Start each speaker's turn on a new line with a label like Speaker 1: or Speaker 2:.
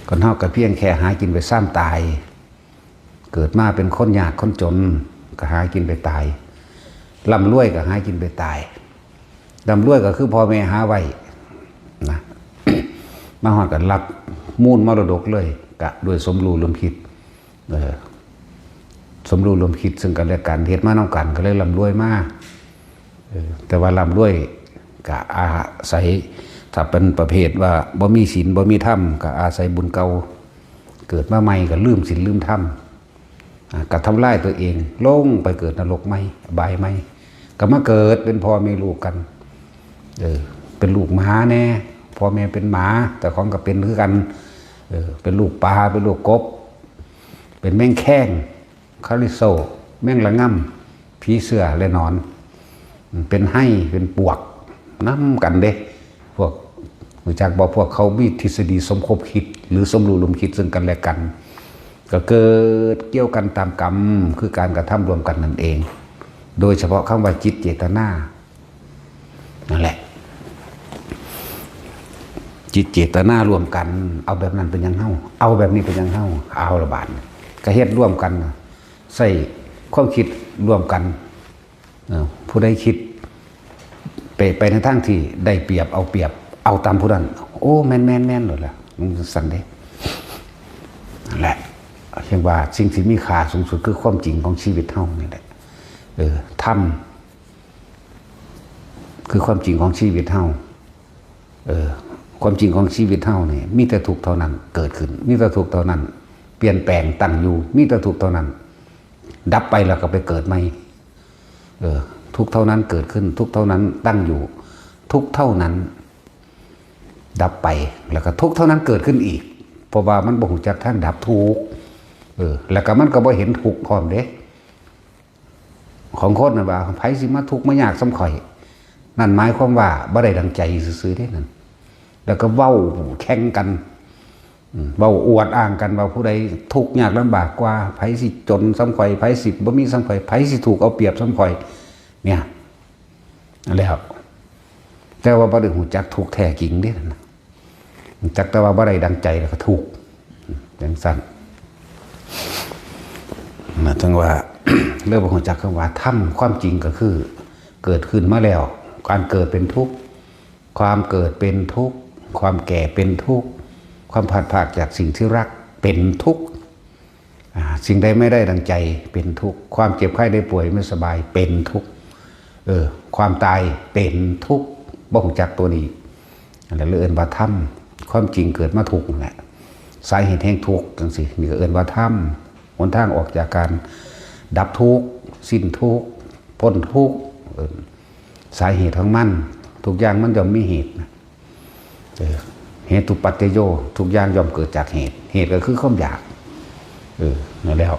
Speaker 1: คนเฮาก็เพียงแค่หากินไปซ้ำตายเกิดมาเป็นคนยากคนจนก็หากินไปตายร่ำรวยก็หากินไปตายร่ำรวยก็คือพ่อแม่หาไว้นะ มาหอดกันรับมูลมรดกเลยกะด้วยสมรู้ร่วมคิดสมรู้ร่วมคิดซึ่งกันและกันเฮ็ดมาน้องกันก็เลยร่ำรวยมากแต่ว่าร่ำรวยกะอาศัยถ้าเป็นประเภทว่าบ่มีศีลบ่มีธรรมก็อาศัยบุญเก่าเกิดมาใหม่ก็ลืมศีลลืมธรรมก็ทำลายตัวเองลงไปเกิดนรกใหม่อบายใหม่ก็มาเกิดเป็นพ่อแม่ลูกกันเป็นลูกหมาแน่พ่อแม่เป็นหมาแต่ของก็เป็นคือกันเป็นลูกปลาเป็นลูกกบเป็นแมงแข้งคาริโซแมงละง่ำผีเสือและนอนเป็นให้เป็นปวกน้ำกันเด้พวกรู้จักบอกพวกเขามีทฤษฎีสมคบคิดหรือสมรู้ร่วมคิดซึ่งกันและกันก็เกิดเกี่ยวกันตามกรรมคือการกระทำรวมกันนั่นเองโดยเฉพาะคำว่าจิตเจตนานั่นแหละจิตเจตนารวมกันเอาแบบนั้นเป็นยังเฮ้าเอาแบบนี้เป็นยังเฮ้าเอาระบาดกระเฮ็ดร่วมกันใส่ความคิดร่วมกันผู้ใดคิดไปในทางที่ได้เปรียบเอาเปรียบเอาตามผู้นั้นโอ้แม่นหมดแล้วมันสั่นเด้นั่นแหละเรียกว่าสิ่งที่มีค่าสูงสุดคือความจริงของชีวิตเฮานี่แหละธรรมคือความจริงของชีวิตเฮาความจริงของชีวิตเฮาเนี่ยมีแต่ทุกข์เท่านั้นเกิดขึ้นมีแต่ทุกข์เท่านั้นเปลี่ยนแปลงตั้งอยู่มีแต่ทุกข์เท่านั้นดับไปแล้วก็ไปเกิดใหม่ทุกข์เท่านั้นเกิดขึ้นทุกข์เท่านั้นตั้งอยู่ทุกข์เท่านั้นดับไปแล้วก็ทุกข์เท่านั้นเกิดขึ้นอีกเพราะว่ามันบ่ฮู้จักทางดับทุกข์แล้วก็มันก็บ่เห็นทุกข์พร้อมเด้ของคนน่ะว่าไผสิมาทุกข์มายากสำข่อยนั่นหมายความว่าบ่ได้ดังใจซื่อๆเด้นั่นแล้วก็เว้าแข่งกันเว้าอวดอ้างกันว่าผู้ใดทุกข์ยากลำบากกว่าไผสิจนสำข่อยไผสิบ่มีสำข่อยไผสิถูกเอาเปรียบสำข่อยเนี่ยนั่นแหละครับแต่ว่าบ่ได้ฮู้จักทุกข์แท้จริงเด้นั่นจักแต่ว่าบ่ได้ดังใจแล้วก็ทุกข์จังซั่นนะถึงว่า เรื่องของจักรว่าธรรมความจริงก็คือเกิดขึ้นมาแล้วการเกิดเป็นทุกข์ความเกิดเป็นทุกข์ความแก่เป็นทุกข์ความผลัดพรากจากสิ่งที่รักเป็นทุกข์สิ่งใดไม่ได้ดังใจเป็นทุกข์ความเจ็บไข้ได้ป่วยไม่สบายเป็นทุกข์ความตายเป็นทุกข์บ่งจากตัวนี้อะไรเอิ้นว่าธรรมความจริงเกิดมาทุกข์นั่นแหละสาเหตุแห่งทุกข์จังซี่นี่ก็เอิ้นว่าธรรมหนทางออกจากการดับทุกข์สิ้นทุกข์พ้นทุกข์สาเหตุของมันทุกอย่างมันย่อมมีเหตุเหตุปัจจโยทุกอย่างย่อมเกิดจากเหตุก็คือความอยากนั่นแหละ